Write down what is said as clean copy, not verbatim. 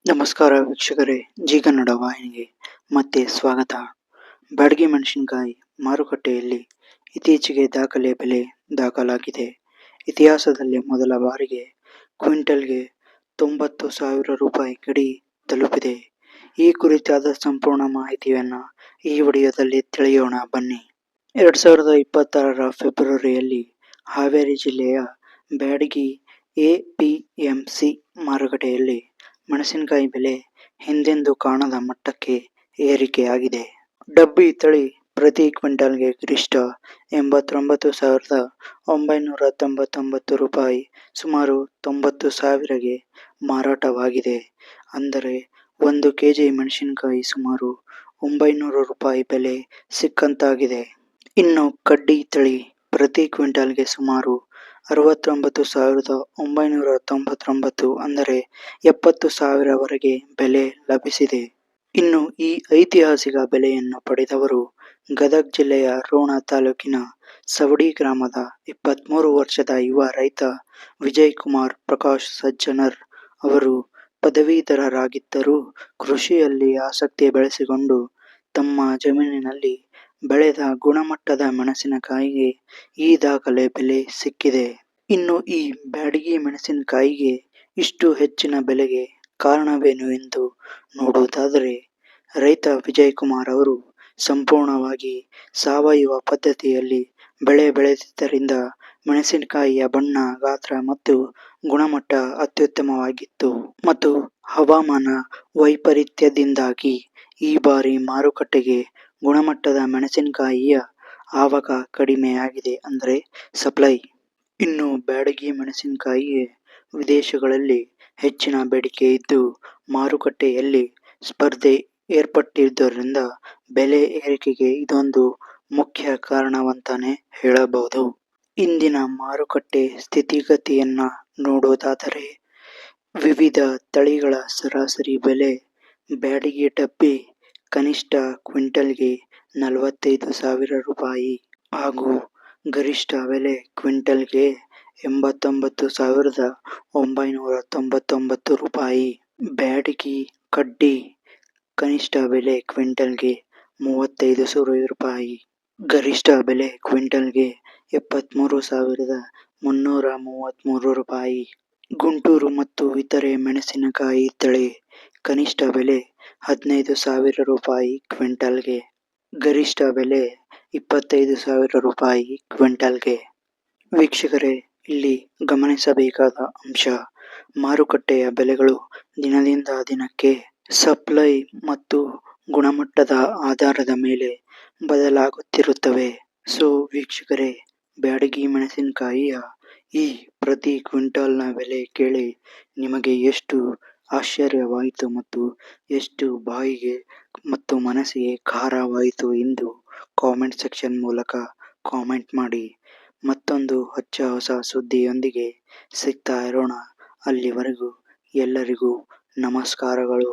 ನಮಸ್ಕಾರ ವೀಕ್ಷಕರೇ, ಜಿ ಕನ್ನಡ ವಾಹಿನಿಗೆ ಮತ್ತೆ ಸ್ವಾಗತ. ಬ್ಯಾಡಗಿ ಮೆಣಸಿನಕಾಯಿ ಮಾರುಕಟ್ಟೆಯಲ್ಲಿ ಇತ್ತೀಚೆಗೆ ದಾಖಲೆ ಬೆಲೆ ದಾಖಲಾಗಿದೆ. ಇತಿಹಾಸದಲ್ಲೇ ಮೊದಲ ಬಾರಿಗೆ ಕ್ವಿಂಟಲ್ಗೆ 90,000 ರೂಪಾಯಿ ಗಡಿ ತಲುಪಿದೆ. ಈ ಕುರಿತಾದ ಸಂಪೂರ್ಣ ಮಾಹಿತಿಯನ್ನು ಈ ವಿಡಿಯೋದಲ್ಲಿ ತಿಳಿಯೋಣ ಬನ್ನಿ. 2026ರ ಫೆಬ್ರವರಿಯಲ್ಲಿ ಹಾವೇರಿ ಜಿಲ್ಲೆಯ ಬ್ಯಾಡಗಿ ಎಪಿಎಂಸಿ ಮಾರುಕಟ್ಟೆಯಲ್ಲಿ ಮೆಣಸಿನಕಾಯಿ ಬೆಲೆ ಹಿಂದೆಂದೂ ಕಾಣದ ಮಟ್ಟಕ್ಕೆ ಏರಿಕೆಯಾಗಿದೆ. ಡಬ್ಬಿ ತಳಿ ಪ್ರತಿ ಕ್ವಿಂಟಲ್ಗೆ ಗರಿಷ್ಠ 89,999 ರೂಪಾಯಿ, ಸುಮಾರು 90,000ಗೆ ಮಾರಾಟವಾಗಿದೆ. ಅಂದರೆ 1 ಕೆಜಿ ಮೆಣಸಿನಕಾಯಿ ಸುಮಾರು 900 ರೂಪಾಯಿ ಬೆಲೆ ಸಿಕ್ಕಂತಾಗಿದೆ. ಇನ್ನು ಕಡ್ಡಿ ತಳಿ ಪ್ರತಿ ಕ್ವಿಂಟಲ್ಗೆ ಸುಮಾರು 69,999 ಅಂದರೆ 70,000ವರೆಗೆ ಬೆಲೆ ಲಭಿಸಿದೆ. ಇನ್ನು ಈ ಐತಿಹಾಸಿಕ ಬೆಲೆಯನ್ನು ಪಡೆದವರು ಗದಗ ಜಿಲ್ಲೆಯ ರೋಣ ತಾಲೂಕಿನ ಸವಡಿ ಗ್ರಾಮದ 23 ವರ್ಷದ ಯುವ ರೈತ ವಿಜಯಕುಮಾರ್ ಪ್ರಕಾಶ್ ಸಜ್ಜನರ್ ಅವರು. ಪದವೀಧರರಾಗಿದ್ದರೂ ಕೃಷಿಯಲ್ಲಿ ಆಸಕ್ತಿ ಬೆಳೆಸಿಕೊಂಡು ತಮ್ಮ ಜಮೀನಿನಲ್ಲಿ ಬೆಳೆದ ಗುಣಮಟ್ಟದ ಮೆಣಸಿನಕಾಯಿಗೆ ಈ ದಾಖಲೆ ಬೆಲೆ ಸಿಕ್ಕಿದೆ. ಇನ್ನು ಈ ಬ್ಯಾಡಗಿ ಮೆಣಸಿನಕಾಯಿಗೆ ಇಷ್ಟು ಹೆಚ್ಚಿನ ಬೆಲೆಗೆ ಕಾರಣವೇನು ಎಂದು ನೋಡುವುದಾದರೆ, ರೈತ ವಿಜಯಕುಮಾರ್ ಅವರು ಸಂಪೂರ್ಣವಾಗಿ ಸಾವಯವ ಪದ್ಧತಿಯಲ್ಲಿ ಬೆಳೆ ಬೆಳೆದಿದ್ದರಿಂದ ಮೆಣಸಿನಕಾಯಿಯ ಬಣ್ಣ, ಗಾತ್ರ ಮತ್ತು ಗುಣಮಟ್ಟ ಅತ್ಯುತ್ತಮವಾಗಿತ್ತು. ಮತ್ತು ಹವಾಮಾನ ವೈಪರೀತ್ಯದಿಂದಾಗಿ ಈ ಬಾರಿ ಮಾರುಕಟ್ಟೆಗೆ ಗುಣಮಟ್ಟದ ಮೆಣಸಿನಕಾಯಿಯ ಆವಾಕ ಕಡಿಮೆಯಾಗಿದೆ, ಅಂದರೆ ಸಪ್ಲೈ. ಇನ್ನು ಬ್ಯಾಡಗಿ ಮೆಣಸಿನಕಾಯಿಗೆ ವಿದೇಶಗಳಲ್ಲಿ ಹೆಚ್ಚಿನ ಬೇಡಿಕೆ ಇದ್ದು ಮಾರುಕಟ್ಟೆಯಲ್ಲಿ ಸ್ಪರ್ಧೆ ಏರ್ಪಟ್ಟಿದ್ದರಿಂದ ಬೆಲೆ ಏರಿಕೆಗೆ ಇದೊಂದು ಮುಖ್ಯ ಕಾರಣವಂತಾನೆ ಹೇಳಬಹುದು. ಇಂದಿನ ಮಾರುಕಟ್ಟೆ ಸ್ಥಿತಿಗತಿಯನ್ನ ನೋಡೋದಾದರೆ, ವಿವಿಧ ತಳಿಗಳ ಸರಾಸರಿ ಬೆಲೆ ಬ್ಯಾಡಗಿ ಡಬ್ಬಿ ಕನಿಷ್ಠ ಕ್ವಿಂಟಲ್ಗೆ 45,000 ರೂಪಾಯಿ ಹಾಗೂ ಗರಿಷ್ಠ ಬೆಲೆ ಕ್ವಿಂಟಲ್ಗೆ 89,999 ರೂಪಾಯಿ. ಬ್ಯಾಡಗಿ ಕಡ್ಡಿ ಕನಿಷ್ಠ ಬೆಲೆ ಕ್ವಿಂಟಲ್ಗೆ 35,000 ರೂಪಾಯಿ, ಗರಿಷ್ಠ ಬೆಲೆ ಕ್ವಿಂಟಲ್ಗೆ 73,333 ರೂಪಾಯಿ. ಗುಂಟೂರು ಮತ್ತು ಇತರೆ ಮೆಣಸಿನಕಾಯಿ ತಳಿ ಕನಿಷ್ಠ ಬೆಲೆ 15,000 ರೂಪಾಯಿ ಕ್ವಿಂಟಲ್ಗೆ, ಗರಿಷ್ಠ ಬೆಲೆ 25,000 ರೂಪಾಯಿ ಕ್ವಿಂಟಲ್ಗೆ. ವೀಕ್ಷಕರೇ, ಇಲ್ಲಿ ಗಮನಿಸಬೇಕಾದ ಅಂಶ, ಮಾರುಕಟ್ಟೆಯ ಬೆಲೆಗಳು ದಿನದಿಂದ ದಿನಕ್ಕೆ ಸಪ್ಲೈ ಮತ್ತು ಗುಣಮಟ್ಟದ ಆಧಾರದ ಮೇಲೆ ಬದಲಾಗುತ್ತಿರುತ್ತವೆ. ಸೊ ವೀಕ್ಷಕರೇ, ಬ್ಯಾಡಗಿ ಮೆಣಸಿನಕಾಯಿಯ ಈ ಪ್ರತಿ ಕ್ವಿಂಟಾಲ್ನ ಬೆಲೆ ಕೇಳಿ ನಿಮಗೆ ಎಷ್ಟು ಆಶ್ಚರ್ಯವಾಯಿತು ಮತ್ತು ಎಷ್ಟು ಬಾಯಿಗೆ ಮತ್ತು ಮನಸ್ಸಿಗೆ ಖಾರವಾಯಿತು ಎಂದು ಕಾಮೆಂಟ್ ಸೆಕ್ಷನ್ ಮೂಲಕ ಕಾಮೆಂಟ್ ಮಾಡಿ. ಮತ್ತೊಂದು ಹೊಸ ಸುದ್ದಿಯೊಂದಿಗೆ ಸಿಗ್ತಾ ಇರೋಣ. ಅಲ್ಲಿವರೆಗೂ ಎಲ್ಲರಿಗೂ ನಮಸ್ಕಾರಗಳು.